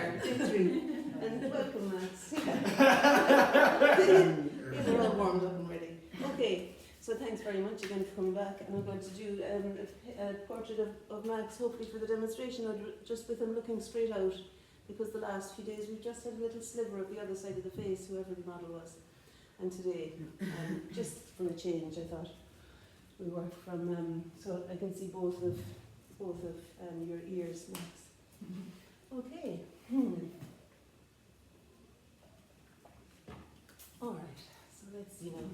are. Day 3. And welcome, Max. We're all warmed up and ready. Okay, so thanks very much again for coming back. And I'm going to do a portrait of Max, hopefully for the demonstration, just with him looking straight out, because the last few days we've just had a little sliver of the other side of the face, whoever the model was. And today, just for a change, I thought we work from, so I can see both of your ears, Max. Okay. All right. So let's see now.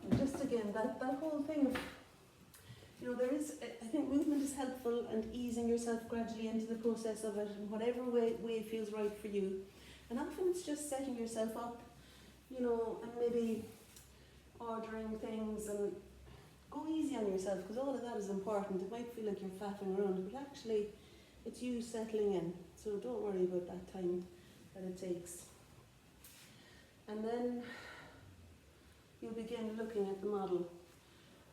And just again, that whole thing of, there is, I think movement is helpful, and easing yourself gradually into the process of it in whatever way feels right for you. And often it's just setting yourself up, and maybe ordering things, and go easy on yourself, because all of that is important. It might feel like you're faffing around, but actually it's you settling in. So don't worry about that time that it takes. And then you'll begin looking at the model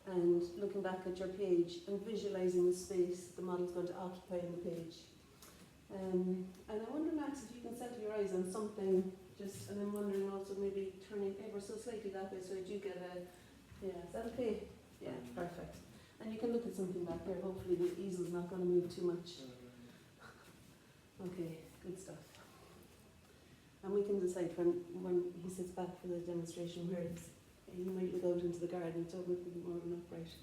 and looking back at your page and visualizing the space the model's going to occupy in the page. And I wonder, Max, if you can settle your eyes on something, and I'm wondering also maybe turning ever so slightly that way so I do get is that okay? Yeah, perfect. And you can look at something back there. Hopefully the easel's not going to move too much. Okay, good stuff. And we can decide when he sits back for the demonstration where he might look out into the garden, so it would be more of an upright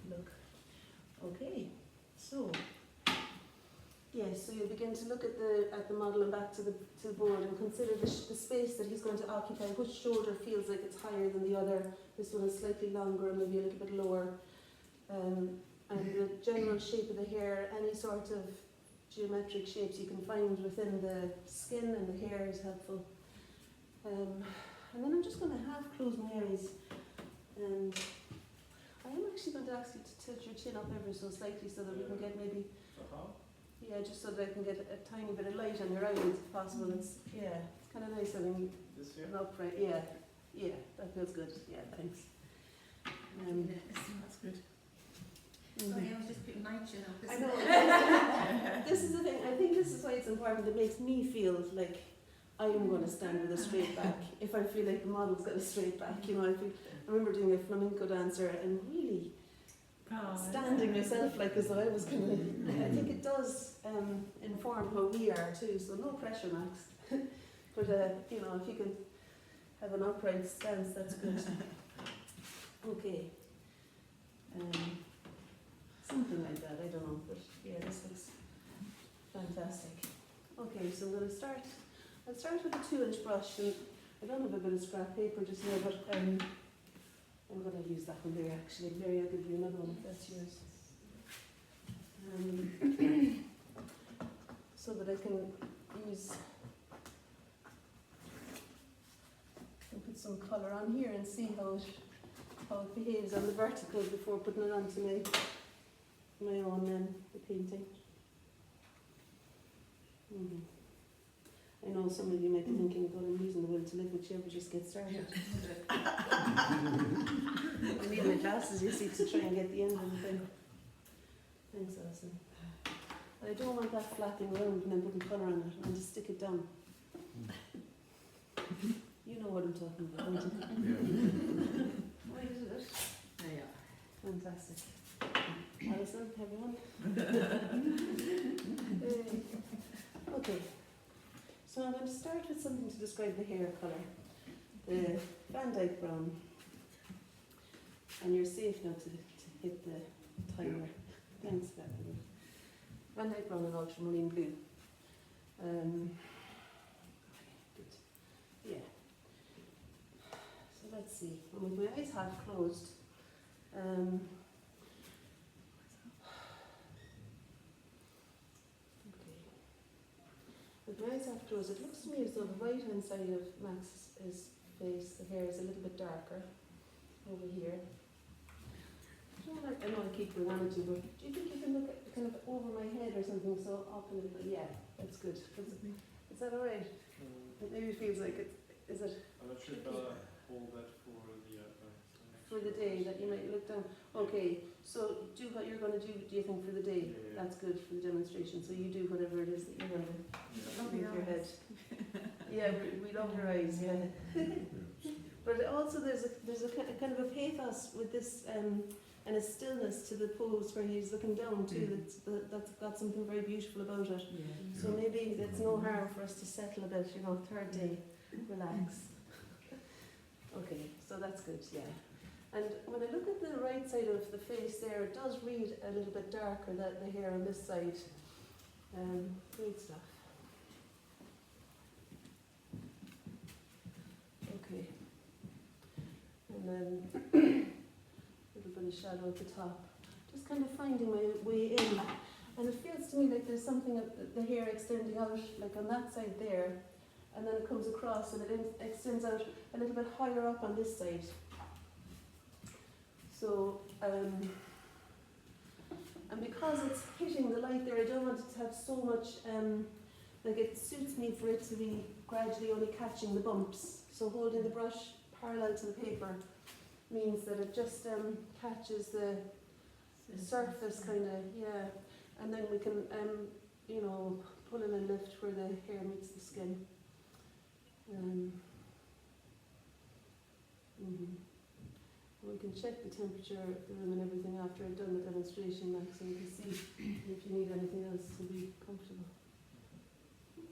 look. Okay, so yes, so you'll begin to look at the model and back to the board and consider the space that he's going to occupy. Which shoulder feels like it's higher than the other? This one is slightly longer, maybe a little bit lower. And the general shape of the hair, any sort of geometric shapes you can find within the skin and the hair is helpful. And then I'm just going to half close my eyes, and I am actually going to ask you to tilt your chin up ever so slightly so that we can get maybe, just so that I can get a tiny bit of light on your eyelids if possible. It's kind of nice having an upright, that feels good, thanks. That's good. Sorry, I was just putting my chin up. I know. This is the thing, I think this is why it's important. It makes me feel like I am going to stand with a straight back. If I feel like the model's got a straight back, I remember doing a flamenco dancer and really standing myself like as though I was going to. I think it does inform how we are too. So no pressure, Max. But if you can have an upright stance, that's good. Okay. Something like that. I don't know, but this looks fantastic. Okay, so I'm going to start. I'll start with a 2-inch brush, and I don't have a bit of scrap paper just now, but I'm going to use that one there actually. Mary, I'll give you another one if that's yours. So that I can put some colour on here and see how it behaves on the vertical before putting it onto my own the painting. I know some of you might be thinking, God, I'm using the will to live, which you ever just get started. I need my glasses, you see, to try and get the end of the thing. Thanks, Alison. I don't want that flapping around and then putting colour on it. I want to stick it down. You know what I'm talking about, don't you? Why is it? Yeah. Fantastic. Alison, everyone? Okay. So I'm going to start with something to describe the hair colour. The Van Dyke brown. And you're safe now to hit the timer. Thanks, Bethany. Van Dyke brown and ultramarine blue. Good. Yeah. So let's see. And with my eyes half closed, with my eyes half closed, it looks to me as though the right hand side of Max's face, the hair is a little bit darker over here. I know I keep going on to, but do you think you can look at kind of over my head or something, so up a little bit? Yeah, that's good. Is that alright? It maybe feels like it. Is it? I'm not sure if I'll hold that for the for the day that you might look down. Okay, so do what you're going to do you think for the day? That's good for the demonstration. So you do whatever it is that you're going to Love move your your head. eyes. Yeah, we love your eyes, yeah. But also there's a kind of a pathos with this and a stillness to the pose where he's looking down too. That's got something very beautiful about it. Yeah. So maybe it's no harm for us to settle a bit, third day, relax. Okay, so that's good, yeah. And when I look at the right side of the face there, it does read a little bit darker, that the hair on this side. Great stuff. Okay. And then a little bit of shadow at the top. Just kind of finding my way in. And it feels to me like there's something of the hair extending out, like on that side there. And then it comes across and it extends out a little bit higher up on this side. So, and because it's hitting the light there, I don't want it to have so much, like it suits me for it to be gradually only catching the bumps. So holding the brush parallel to the paper means that it just catches the surface kind of, yeah. And then we can, pull in and lift where the hair meets the skin. We can check the temperature of the room and everything after I've done the demonstration, like, so you can see if you need anything else to be comfortable.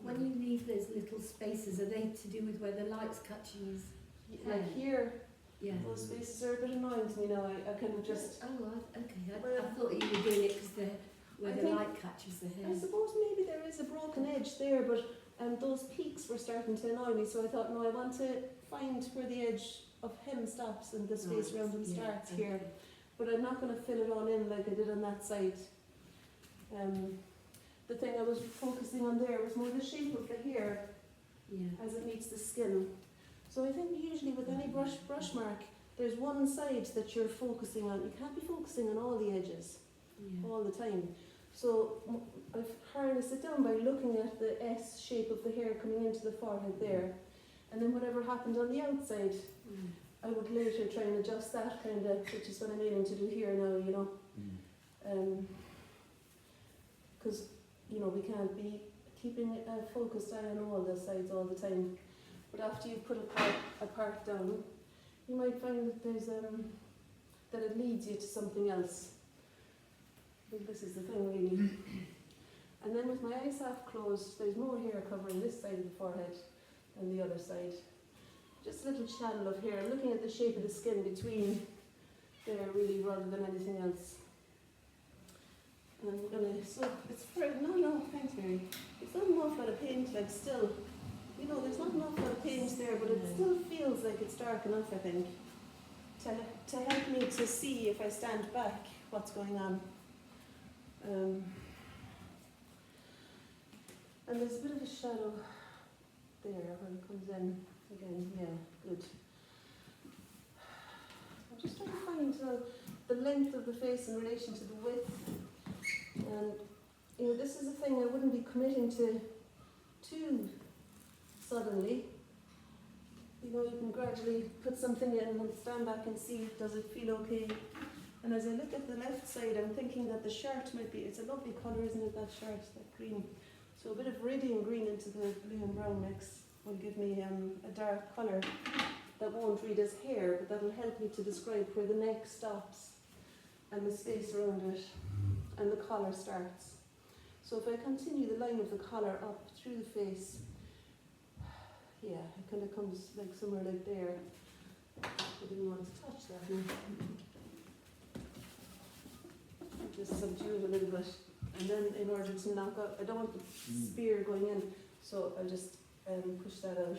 When you leave those little spaces, are they to do with where the light's catching his Like here, Yeah. those spaces are a bit annoying to me now. I kind of just, Okay. I Well, thought you were doing it because where I the think- light catches the I hair. suppose maybe there is a broken edge there, but those peaks were starting to annoy me, so I thought, no, I want to find where the edge of him stops and the space around him starts here. Okay. But I'm not going to fill it all in like I did on that side. The thing I was focusing on there was more the shape of the hair Yeah. as it meets the skin. So I think usually with any brush mark, there's one side that you're focusing on. You can't be focusing on all the edges Yeah. all the time. So I've harnessed it down by looking at the S shape of the hair coming into the forehead there. And then whatever happened on the outside, Mm. I would later try and adjust that kind of, which is what I'm aiming to do here now, because, we can't be keeping a focused eye on all the sides all the time. But after you put a part down, you might find that there's, that it leads you to something else. I think this is the thing really. And then with my eyes half closed, there's more hair covering this side of the forehead than the other side. Just a little channel of hair. I'm looking at the shape of the skin between there really rather than anything else. And I'm gonna, so it's very, no, thanks Mary. It's not an awful lot of paint, like still, there's not an awful lot of paint there, but it still feels like it's dark enough, I think, to help me to see if I stand back what's going on. And there's a bit of a shadow there when it comes in again. Yeah, good. I'm just trying to find the length of the face in relation to the width. And this is a thing I wouldn't be committing to too suddenly. You can gradually put something in and stand back and see, does it feel okay? And as I look at the left side, I'm thinking that the shirt might be, it's a lovely colour, isn't it, that shirt, that green. So a bit of radiant green into the blue and brown mix will give me a dark colour that won't read as hair, but that'll help me to describe where the neck stops and the space around it and the collar starts. So if I continue the line of the collar up through the face, yeah, it kind of comes like somewhere like there. I didn't want to touch that now. Just subdue it a little bit, and then in order to knock out, I don't want the spear going in, so I'll just push that out.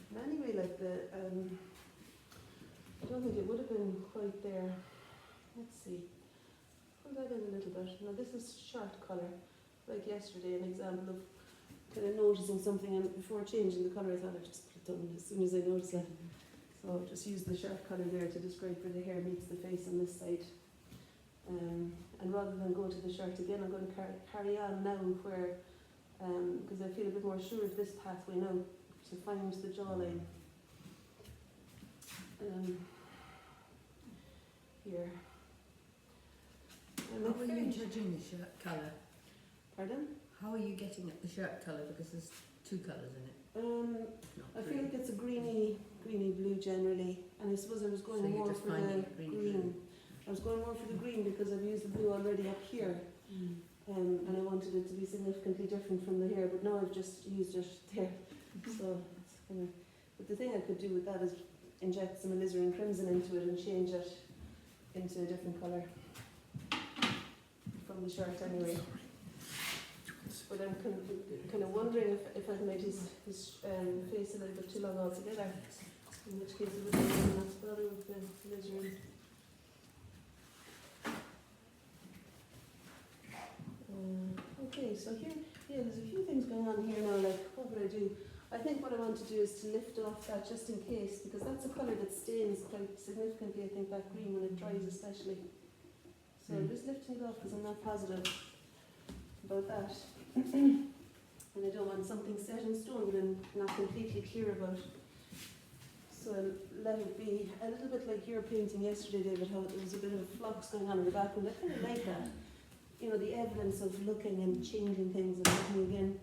And anyway, like I don't think it would have been quite there. Let's see. Pull that in a little bit. Now this is short colour, like yesterday, an example of kind of noticing something, and before changing the colour I thought I'd just put it down as soon as I noticed that. So I'll just use the sharp colour there to describe where the hair meets the face on this side. And rather than go to the shirt again, I'm going to carry on now where, because I feel a bit more sure of this pathway now, to find the jawline. Here. And How I are you think- judging the shirt colour? Pardon? How are you getting at the shirt colour? Because there's two colours in it. Not I three. feel like it's a greeny blue generally, and I suppose I was going So you're more just for finding the a greeny green. blue. I was going more for the green because I've used the blue already up here, and I wanted it to be significantly different from the hair, but now I've just used it there. So it's kind of. But the thing I could do with that is inject some alizarin crimson into it and change it into a different colour from the shirt anyway. But I'm kind of wondering if I've made his face a little bit too long altogether, in which case it would be not to bother with the alizarin. Okay, so here, yeah, there's a few things going on here now, like what would I do? I think what I want to do is to lift off that just in case, because that's a colour that stains quite significantly, I think, that green when it dries especially. So I'm just lifting it off because I'm not positive about that. And I don't want something set in stone but I'm not completely clear about. So I'll let it be a little bit like your painting yesterday, David, how there was a bit of flux going on in the background. I kind of like that. You know, the evidence of looking and changing things and looking again.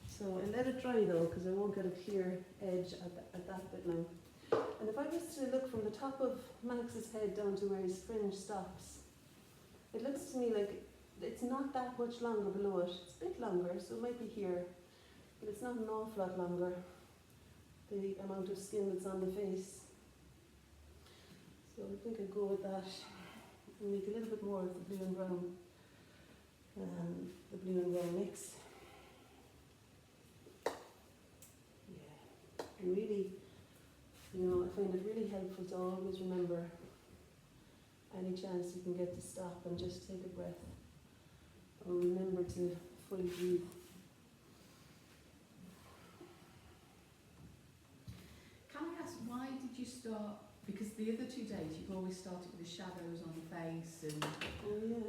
So I'll let it dry though, because I won't get a clear edge at that bit now. And if I was to look from the top of Max's head down to where his fringe stops, it looks to me like it's not that much longer below it. It's a bit longer, so it might be here, but it's not an awful lot longer, the amount of skin that's on the face. So I think I'll go with that and make a little bit more of the blue and brown, the blue and brown mix. Yeah, and really, you know, I find it really helpful to always remember any chance you can get to stop and just take a breath. Or remember to fully breathe. Can I ask, why did you start? Because the other 2 days you've always started with the shadows on the face and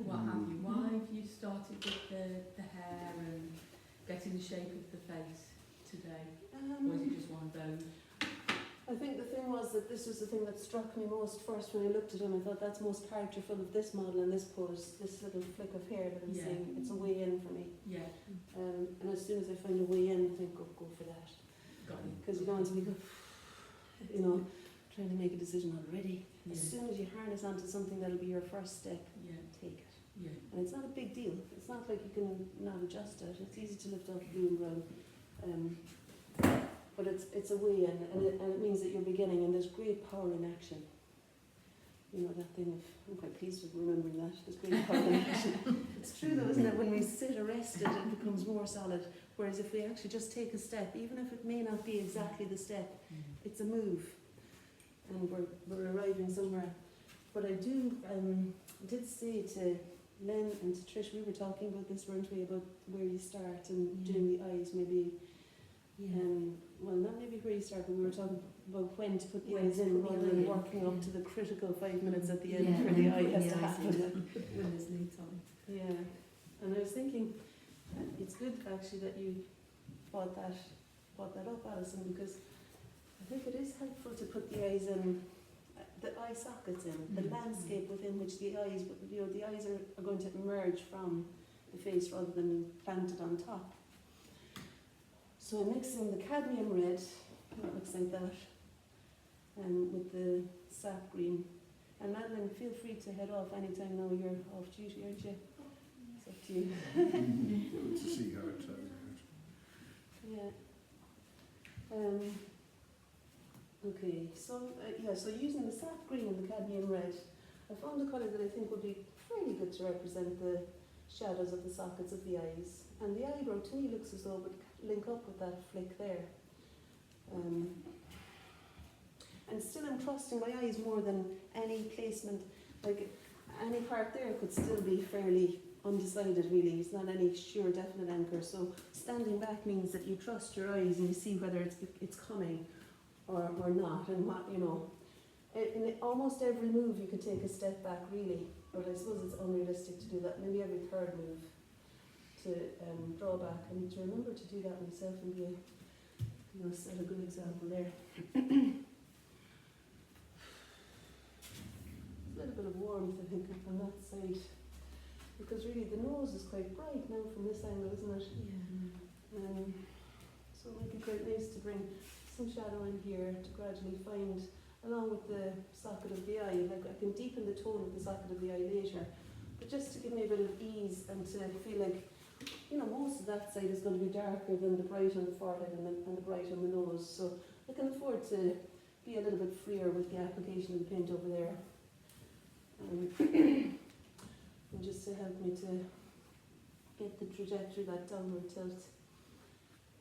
what have you. Why have you started with the hair and getting the shape of the face today? Or is it just one of those? I think the thing was that this was the thing that struck me most first when I looked at him. I thought that's most characterful of this model and this pose, this little flick of hair that I'm seeing. It's a way in for me. Yeah. And as soon as I find a way in, I think, go for that. Got you. Because you don't want to be, you know, trying to make a decision already. Yeah. As soon as you harness onto something that'll be your first step, take it. Yeah. And it's not a big deal. It's not like you can not adjust it. It's easy to lift off blue and brown. But it's a way in, and it means that you're beginning, and there's great power in action. You know, that thing of, I'm quite pleased with remembering that, there's great power in action. It's true though, isn't it? When we sit arrested, it becomes more solid. Whereas if we actually just take a step, even if it may not be exactly the step, it's a move. And we're arriving somewhere. But I did say to Len and to Trish, we were talking about this, weren't we, about where you start and doing the eyes maybe. Well, not maybe where you start, but we were talking about when to put the eyes in rather than working up to the critical 5 minutes at the end where the eye has to happen. When there's lead time. Yeah, and I was thinking, it's good actually that you brought that up, Alison, because I think it is helpful to put the eyes in, the eye sockets in, the landscape within which the eyes, you know, the eyes are going to emerge from the face rather than planted on top. So I'm mixing the cadmium red, that looks like that, with the sap green. And Madeline, feel free to head off anytime now, you're off duty, aren't you? It's up to you. To see how it turns out. Yeah. Okay, so so using the sap green and the cadmium red, I found a colour that I think would be fairly good to represent the shadows of the sockets of the eyes. And the eyebrow to me looks as though it would link up with that flick there. And still I'm trusting my eyes more than any placement, like any part there could still be fairly undecided really, it's not any sure definite anchor. So standing back means that you trust your eyes and you see whether it's coming or not, and what, you know. In almost every move you could take a step back really, but I suppose it's unrealistic to do that, maybe every third move to draw back, and to remember to do that myself and be you know, set a good example there. A little bit of warmth, I think, up on that side, because really the nose is quite bright now from this angle, isn't it? Yeah. So it might be quite nice to bring some shadow in here to gradually find, along with the socket of the eye, like I can deepen the tone of the socket of the eye later, but just to give me a bit of ease and to feel like, you know, most of that side is going to be darker than the bright on the forehead and the bright on the nose, so I can afford to be a little bit freer with the application of the paint over there. And just to help me to get the trajectory, that downward tilt.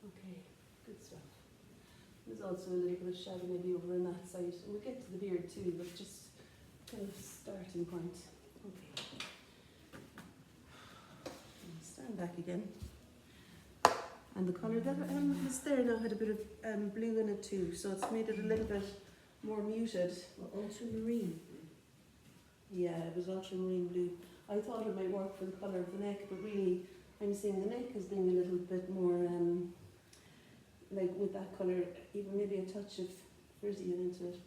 Okay, good stuff. There's also a little bit of shadow maybe over on that side, and we'll get to the beard too, but just kind of starting point. Okay. Stand back again. And the colour that was there now had a bit of blue in it too, so it's made it a little bit more muted. Ultramarine. Yeah, it was ultramarine blue. I thought it might work for the colour of the neck, but really I'm seeing the neck as being a little bit more like with that colour, even maybe a touch of frizzy into it.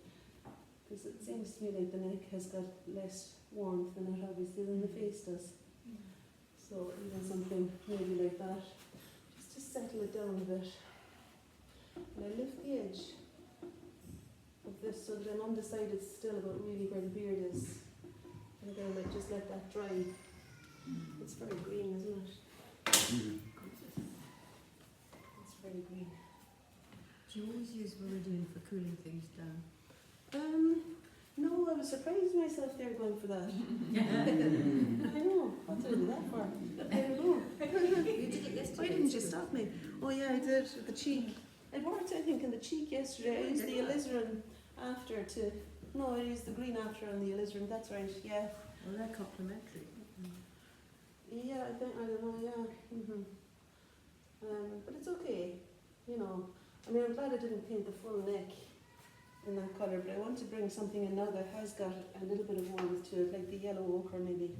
Because it seems to me like the neck has got less warmth in it obviously than the face does. So even something maybe like that, just to settle it down a bit. And I lift the edge of this so that I'm undecided still about really where the beard is. And again, I might just let that dry. It's very green, isn't it? It's very green. Do you always use Viridian for cooling things down? No, I was surprised myself there going for that. I know. What did I do that for? I don't know. You did it yesterday. Why didn't you stop me? Oh yeah, I did. The cheek. It worked, I think, in the cheek yesterday. I used the alizarin after to... No, I used the green after on the alizarin. That's right, yeah. Well, they're complementary. Yeah, I think, I don't know, yeah. But it's okay, you know. I mean, I'm glad I didn't paint the full neck in that colour, but I want to bring something in now that has got a little bit of warmth to it, like the yellow ochre maybe.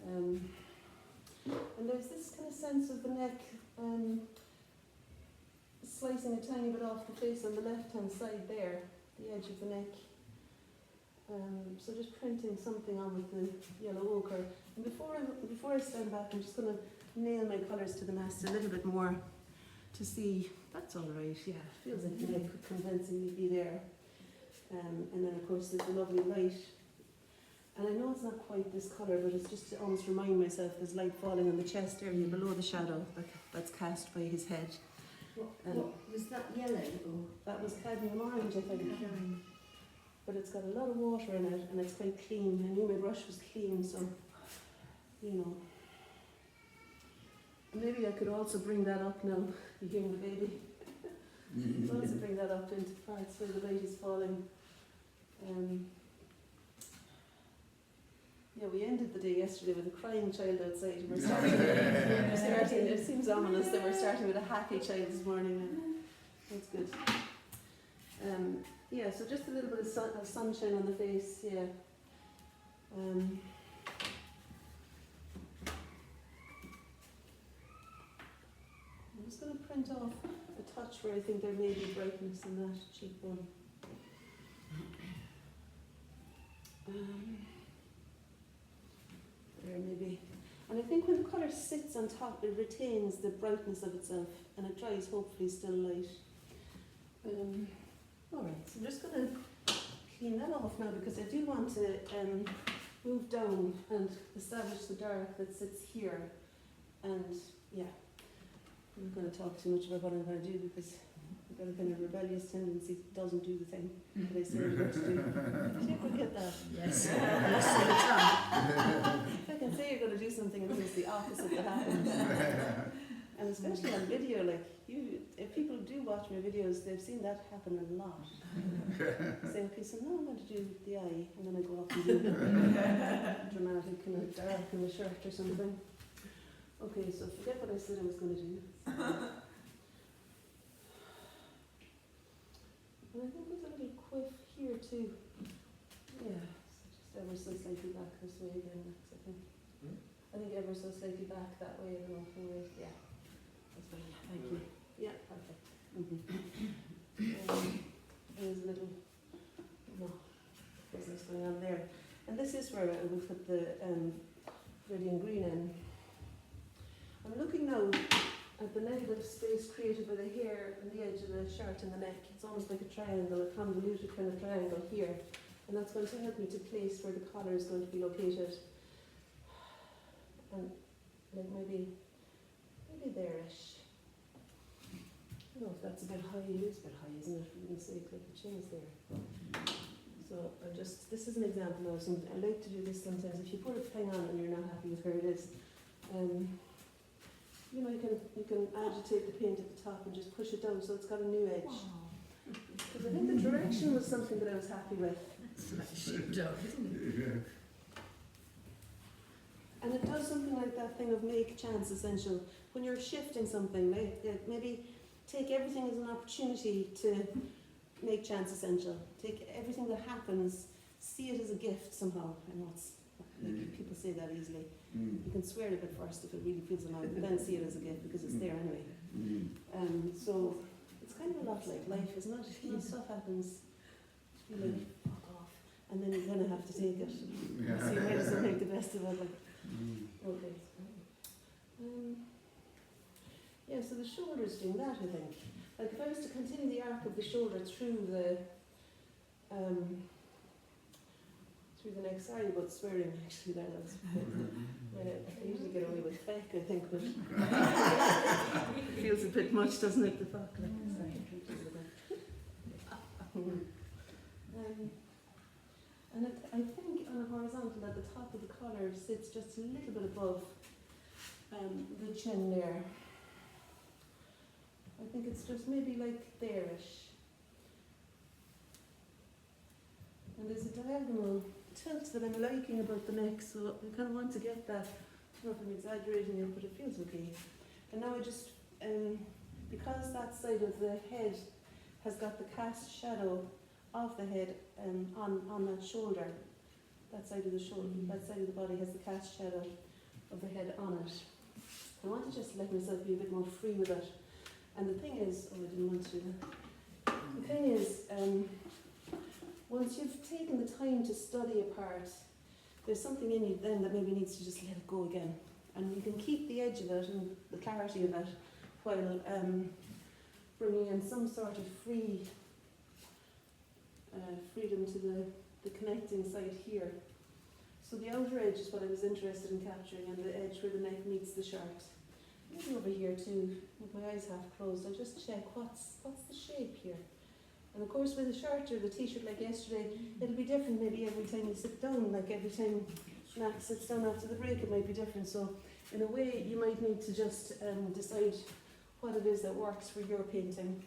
And there's this kind of sense of the neck slicing a tiny bit off the face on the left-hand side there, the edge of the neck. So just printing something on with the yellow ochre. And before I stand back, I'm just going to nail my colours to the mast a little bit more to see. That's all right, yeah. Feels like the neck could convincingly be there. And then of course there's the lovely light. And I know it's not quite this colour, but it's just to almost remind myself there's light falling on the chest area below the shadow that's cast by his head. What was that yellow? Or? That was cadmium orange, I think. But it's got a lot of water in it and it's quite clean. I knew my brush was clean, so, you know. Maybe I could also bring that up now, you hearing the baby? Also bring that up into parts where the light is falling. Yeah, we ended the day yesterday with a crying child outside. We're starting, it seems ominous that we're starting with a happy child this morning. That's good. Yeah, so just a little bit of sunshine on the face, yeah. I'm just going to print off a touch where I think there may be brightness in that cheekbone. There maybe. And I think when the colour sits on top, it retains the brightness of itself and it dries hopefully still light. Alright, so I'm just going to clean that off now because I do want to move down and establish the dark that sits here. And yeah, I'm not going to talk too much about what I'm going to do because I've got a kind of rebellious tendency that doesn't do the thing that I say I'm going to do. Did you ever get that? Yes. If I can say you're going to do something and it's the opposite that happens. And especially on video, like if people do watch my videos, they've seen that happen a lot. Say, okay, so now I'm going to do the eye, and then I go off and do dramatic kind of dark in the shirt or something. Okay, so forget what I said I was going to do. And I think there's a little quiff here too. Yeah, so just ever so slightly back this way again, I think. I think ever so slightly back that way, I don't know, yeah. That's fine, thank you. Yeah, perfect. There's a little business going on there. And this is where I will put the red and green in. I'm looking now at the negative space created by the hair and the edge of the shirt and the neck. It's almost like a triangle, a convoluted kind of triangle here. And that's going to help me to place where the collar is going to be located. And like maybe there-ish. I don't know if that's a bit high. It is a bit high, isn't it? For goodness sake, like the chin is there. So this is an example of something. I like to do this sometimes. If you put a thing on and you're not happy with where it is, you know, you can agitate the paint at the top and just push it down so it's got a new edge. Because I think the direction was something that I was happy with. It's like a sheepdog, isn't it? Yeah. And it does something like that thing of make chance essential. When you're shifting something, maybe take everything as an opportunity to make chance essential. Take everything that happens, see it as a gift somehow. I know it's like people say that easily. You can swear a bit first if it really feels annoying, but then see it as a gift because it's there anyway. So it's kind of a lot like life, isn't it? You know, stuff happens, you like, fuck off, and then you kind of have to take it. Yeah. So you might as well make the best of it. Like. Okay. Yeah, so the shoulder's doing that, I think. Like if I was to continue the arc of the shoulder through the neck, sorry about swearing actually there, that's I usually get away with feck, I think, but it feels a bit much, doesn't it, the fuck? And I think on a horizontal at the top of the collar sits just a little bit above the chin there. I think it's just maybe like there-ish. And there's a diagonal tilt that I'm liking about the neck, so I kind of want to get that. I don't know if I'm exaggerating it, but it feels okay. And now I just, because that side of the head has got the cast shadow of the head on that shoulder, that side of the shoulder, that side of the body has the cast shadow of the head on it. I want to just let myself be a bit more free with it. And the thing is, oh, I didn't want to do that. The thing is, once you've taken the time to study a part, there's something in you then that maybe needs to just let it go again. And you can keep the edge of it and the clarity of it while bringing in some sort of freedom to the connecting side here. So the outer edge is what I was interested in capturing, and the edge where the neck meets the shirt. Maybe over here too, with my eyes half closed, I just check what's the shape here. And of course with a shirt or the t-shirt like yesterday, it'll be different maybe every time you sit down, like every time Max sits down after the break it might be different. So in a way you might need to just decide what it is that works for your painting.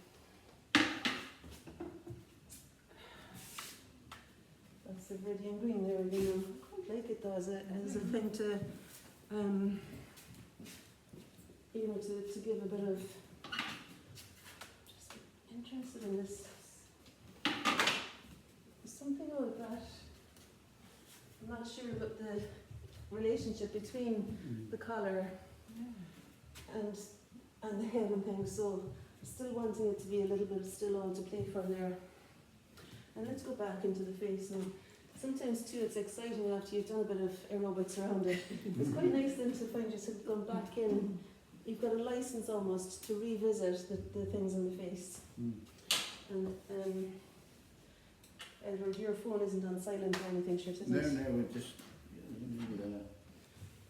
That's the red and green there, you know. I like it though as a thing to you know, to give a bit of, just interested in this. There's something about that. I'm not sure about the relationship between the collar and the head and things, so I'm still wanting it to be a little bit still on to play for there. And let's go back into the face. And sometimes too it's exciting after you've done a bit of aerobics around it. It's quite nice then to find yourself going back in. You've got a license almost to revisit the things in the face. And Edward, your phone isn't on silent or anything, sure, isn't it? No, we're just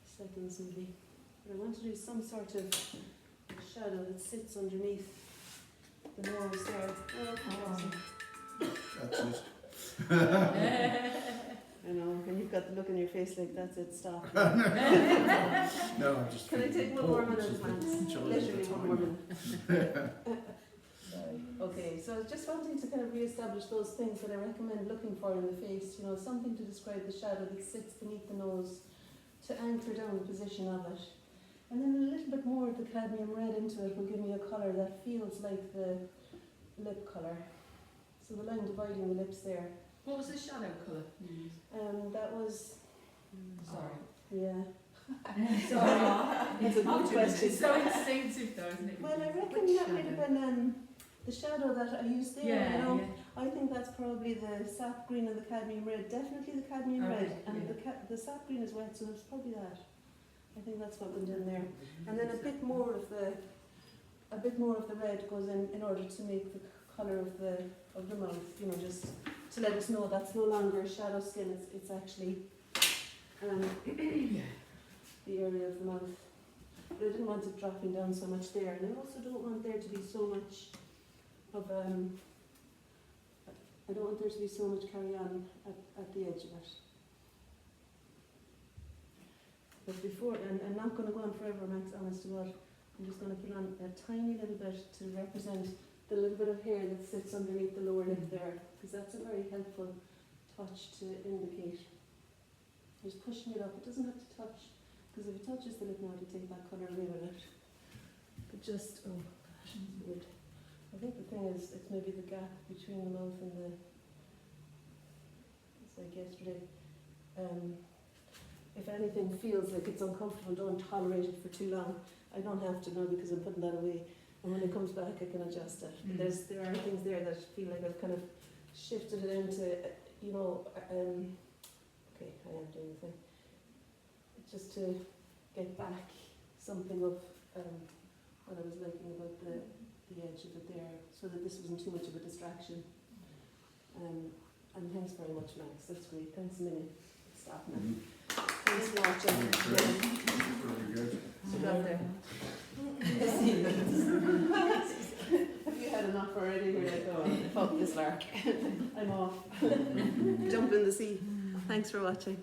seconds maybe. But I want to do some sort of shadow that sits underneath the nose there. that's it. I know, and you've got the look on your face like that's it, stop. No, I'm just. Can I take one more minute, Max? Literally one more minute. Okay, so just wanting to kind of re-establish those things that I recommend looking for in the face, you know, something to describe the shadow that sits beneath the nose, to anchor down the position of it. And then a little bit more of the cadmium red into it will give me a colour that feels like the lip colour. So the line dividing the lips there. What was the shadow colour you used? That was... Sorry. Yeah. Sorry. That's a good question. It's so instinctive though, isn't it? Well, I reckon that might have been the shadow that I used there, Yeah, you know, yeah. I think that's probably the sap green and the cadmium red. Definitely the cadmium Okay, red, and yeah. the sap green is wet, so it's probably that. I think that's what went in there, and then a bit more of the red goes in order to make the colour of the mouth. You know, just to let us know that's no longer a shadow skin. It's actually the area of the mouth. But I didn't want it dropping down so much there, and I also don't want there to be so much of I don't want there to be so much carry on at the edge of it. But before, and I'm not going to go on forever, Max, honest to God. I'm just going to put on a tiny little bit to represent the little bit of hair that sits underneath the lower lip there, because that's a very helpful touch to indicate. Just pushing it up. It doesn't have to touch, because if it touches the lip now, it'll take that colour away with it. But just, oh gosh, it's weird. I think the thing is, it's maybe the gap between the mouth and the, it's like yesterday. If anything feels like it's uncomfortable, don't tolerate it for too long. I don't have to now because I'm putting that away. And when it comes back, I can adjust it. But there are things there that feel like I've kind of shifted it into, you know, okay, I am doing the thing. Just to get back something of what I was liking about the edge of it there, so that this wasn't too much of a distraction. And thanks very much, Max. That's great. Thanks a million. Stop now. Thanks for watching. Very good. Sit down there. Have you had enough already? You're like, oh, fuck this lark. I'm off. Jump in the sea. Thanks for watching.